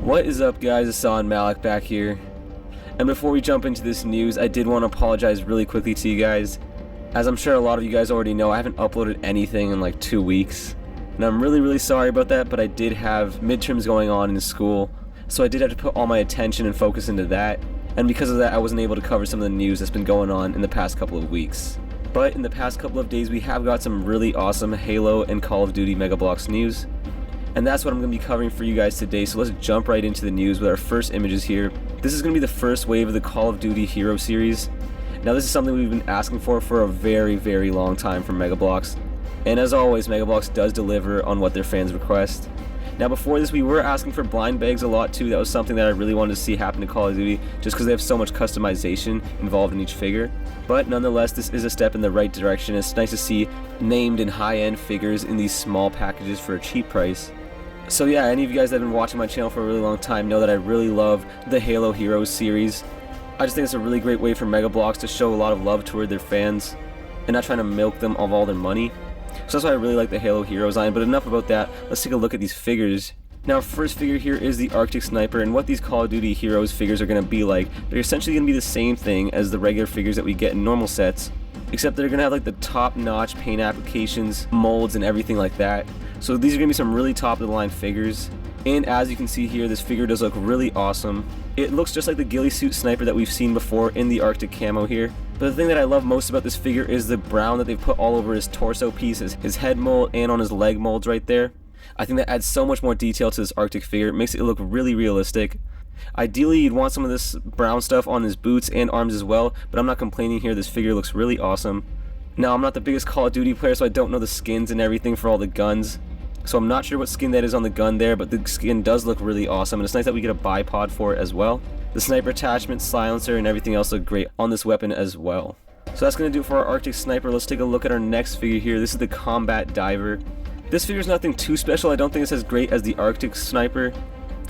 What is up, guys? Hassan Malik back here. And before we jump into this news, I did want to apologize really quickly to you guys. As I'm sure a lot of you guys already know, I haven't uploaded anything in like 2 weeks. And I'm really sorry about that, but I did have midterms going on in school, so I did have to put all my attention and focus into that. And because of that, I wasn't able to cover some of the news that's been going on in the past couple of weeks. But in the past couple of days, we have got some really awesome Halo and Call of Duty Mega Bloks news. And that's what I'm going to be covering for you guys today, so let's jump right into the news with our first images here. This is going to be the first wave of the Call of Duty Hero series. Now this is something we've been asking for a very long time from Mega Bloks. And as always, Mega Bloks does deliver on what their fans request. Now before this, we were asking for blind bags a lot too. That was something that I really wanted to see happen to Call of Duty, just because they have so much customization involved in each figure. But nonetheless, this is a step in the right direction. It's nice to see named and high-end figures in these small packages for a cheap price. So yeah, any of you guys that have been watching my channel for a really long time know that I really love the Halo Heroes series. I just think it's a really great way for Mega Bloks to show a lot of love toward their fans and not trying to milk them of all their money. So that's why I really like the Halo Heroes line, but enough about that. Let's take a look at these figures. Now, our first figure here is the Arctic Sniper, and what these Call of Duty Heroes figures are going to be like, they're essentially going to be the same thing as the regular figures that we get in normal sets, except they're going to have like the top-notch paint applications, molds, and everything like that. So these are going to be some really top-of-the-line figures. And as you can see here, this figure does look really awesome. It looks just like the ghillie suit sniper that we've seen before in the Arctic camo here. But the thing that I love most about this figure is the brown that they've put all over his torso piece, his head mold, and on his leg molds right there. I think that adds so much more detail to this Arctic figure. It makes it look really realistic. Ideally, you'd want some of this brown stuff on his boots and arms as well, but I'm not complaining here. This figure looks really awesome. Now, I'm not the biggest Call of Duty player, so I don't know the skins and everything for all the guns. So I'm not sure what skin that is on the gun there, but the skin does look really awesome, and it's nice that we get a bipod for it as well. The sniper attachment, silencer, and everything else look great on this weapon as well. So that's going to do it for our Arctic Sniper. Let's take a look at our next figure here. This is the Combat Diver. This figure is nothing too special. I don't think it's as great as the Arctic Sniper.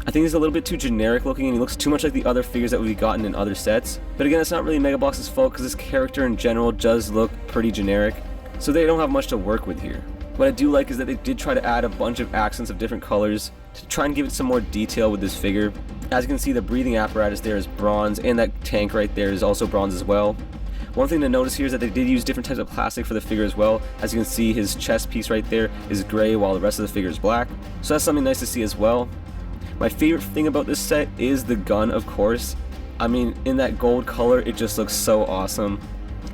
I think he's a little bit too generic looking, and he looks too much like the other figures that we've gotten in other sets. But again, it's not really Mega Bloks' fault, because this character in general does look pretty generic, so they don't have much to work with here. What I do like is that they did try to add a bunch of accents of different colors to try and give it some more detail with this figure. As you can see, the breathing apparatus there is bronze, and that tank right there is also bronze as well. One thing to notice here is that they did use different types of plastic for the figure as well. As you can see, his chest piece right there is gray while the rest of the figure is black. So that's something nice to see as well. My favorite thing about this set is the gun, of course. I mean, in that gold color, it just looks so awesome.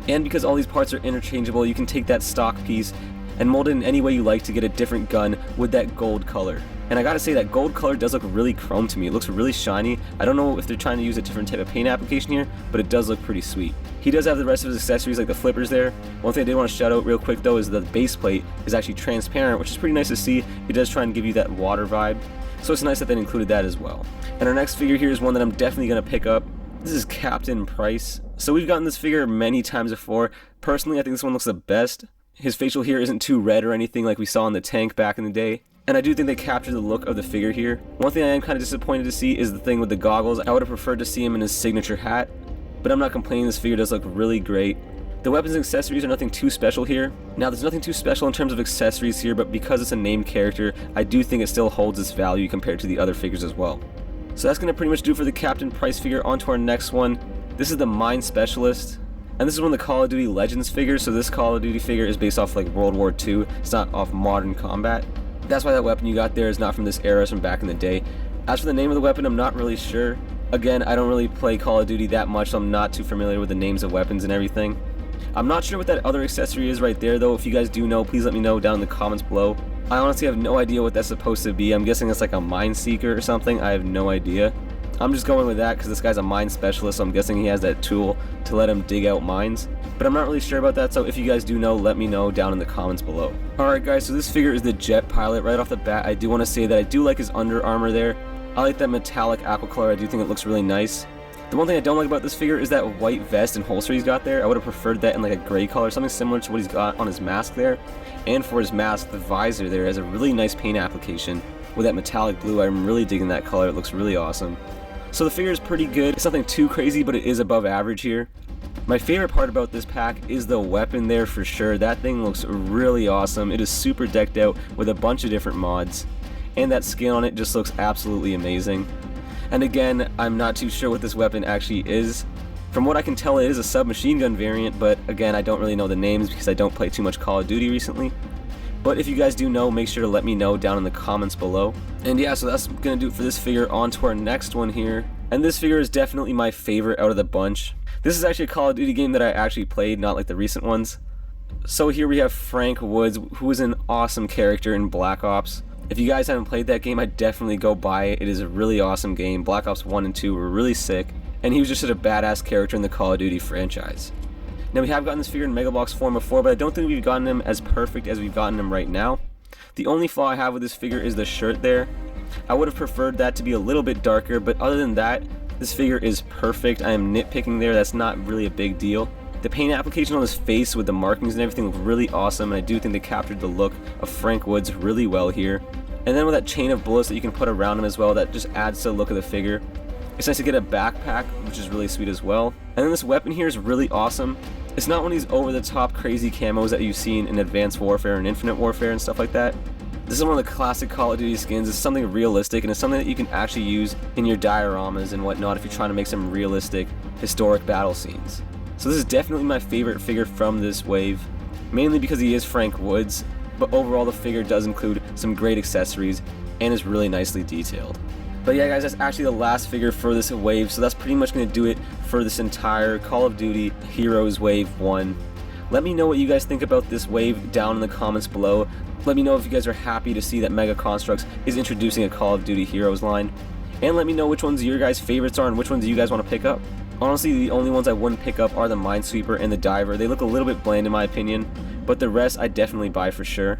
And because all these parts are interchangeable, you can take that stock piece and mold it in any way you like to get a different gun with that gold color. And I gotta say, that gold color does look really chrome to me. It looks really shiny. I don't know if they're trying to use a different type of paint application here, but it does look pretty sweet. He does have the rest of his accessories like the flippers there. One thing I did want to shout out real quick though is the base plate is actually transparent, which is pretty nice to see. It does try and give you that water vibe, so it's nice that they included that as well. And our next figure here is one that I'm definitely gonna pick up. This is Captain Price. So we've gotten this figure many times before. Personally, I think this one looks the best. His facial here isn't too red or anything like we saw in the tank back in the day. And I do think they captured the look of the figure here. One thing I am kind of disappointed to see is the thing with the goggles. I would have preferred to see him in his signature hat, but I'm not complaining. This figure does look really great. The weapons and accessories are nothing too special here. Now, there's nothing too special in terms of accessories here, but because it's a named character, I do think it still holds its value compared to the other figures as well. So that's going to pretty much do for the Captain Price figure. On to our next one. This is the Mine Specialist. And this is one of the Call of Duty Legends figures, so this Call of Duty figure is based off like World War II. It's not off modern combat. That's why that weapon you got there is not from this era, it's from back in the day. As for the name of the weapon, I'm not really sure. Again, I don't really play Call of Duty that much, so I'm not too familiar with the names of weapons and everything. I'm not sure what that other accessory is right there though. If you guys do know, please let me know down in the comments below. I honestly have no idea what that's supposed to be. I'm guessing it's like a mine seeker or something. I have no idea. I'm just going with that because this guy's a mine specialist, so I'm guessing he has that tool to let him dig out mines. But I'm not really sure about that, so if you guys do know, let me know down in the comments below. Alright guys, so this figure is the Jet Pilot. Right off the bat, I do want to say that I do like his Under Armour there. I like that metallic aqua color. I do think it looks really nice. The one thing I don't like about this figure is that white vest and holster he's got there. I would have preferred that in like a gray color, something similar to what he's got on his mask there. And for his mask, the visor there has a really nice paint application with that metallic blue. I'm really digging that color. It looks really awesome. So the figure is pretty good. It's nothing too crazy, but it is above average here. My favorite part about this pack is the weapon there for sure. That thing looks really awesome. It is super decked out with a bunch of different mods. And that skin on it just looks absolutely amazing. And again, I'm not too sure what this weapon actually is. From what I can tell, it is a submachine gun variant, but again, I don't really know the names because I don't play too much Call of Duty recently. But if you guys do know, make sure to let me know down in the comments below. And yeah, so that's gonna do it for this figure. On to our next one here. And this figure is definitely my favorite out of the bunch. This is actually a Call of Duty game that I actually played, not like the recent ones. So here we have Frank Woods, who is an awesome character in Black Ops. If you guys haven't played that game, I'd definitely go buy it. It is a really awesome game. Black Ops 1 and 2 were really sick, and he was just such a badass character in the Call of Duty franchise. Now, we have gotten this figure in Mega Bloks form before, but I don't think we've gotten him as perfect as we've gotten him right now. The only flaw I have with this figure is the shirt there. I would have preferred that to be a little bit darker, but other than that, this figure is perfect. I am nitpicking there, that's not really a big deal. The paint application on his face with the markings and everything look really awesome, and I do think they captured the look of Frank Woods really well here. And then with that chain of bullets that you can put around him as well, that just adds to the look of the figure. It's nice to get a backpack, which is really sweet as well. And then this weapon here is really awesome. It's not one of these over-the-top crazy camos that you've seen in Advanced Warfare and Infinite Warfare and stuff like that. This is one of the classic Call of Duty skins. It's something realistic, and it's something that you can actually use in your dioramas and whatnot if you're trying to make some realistic, historic battle scenes. So this is definitely my favorite figure from this wave, mainly because he is Frank Woods, but overall the figure does include some great accessories and is really nicely detailed. But yeah guys, that's actually the last figure for this wave, so that's pretty much going to do it for this entire Call of Duty Heroes Wave 1. Let me know what you guys think about this wave down in the comments below. Let me know if you guys are happy to see that Mega Construx is introducing a Call of Duty Heroes line. And let me know which ones your guys' favorites are and which ones you guys want to pick up. Honestly, the only ones I wouldn't pick up are the Minesweeper and the Diver. They look a little bit bland in my opinion, but the rest I'd definitely buy for sure.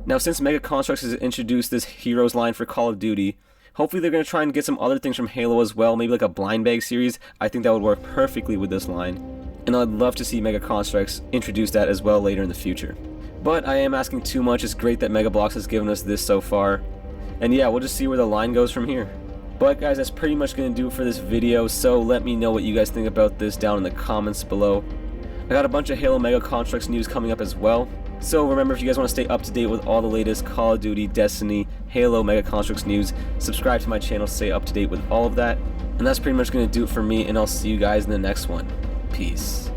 Now since Mega Construx has introduced this Heroes line for Call of Duty, hopefully they're going to try and get some other things from Halo as well, maybe like a blind bag series. I think that would work perfectly with this line. And I'd love to see Mega Construx introduce that as well later in the future. But I am asking too much. It's great that Mega Bloks has given us this so far. And yeah, we'll just see where the line goes from here. But guys, that's pretty much going to do it for this video, so let me know what you guys think about this down in the comments below. I got a bunch of Halo Mega Construx news coming up as well. So remember, if you guys want to stay up to date with all the latest Call of Duty, Destiny, Halo Mega Construx news, subscribe to my channel to stay up to date with all of that. And that's pretty much going to do it for me, and I'll see you guys in the next one. Peace.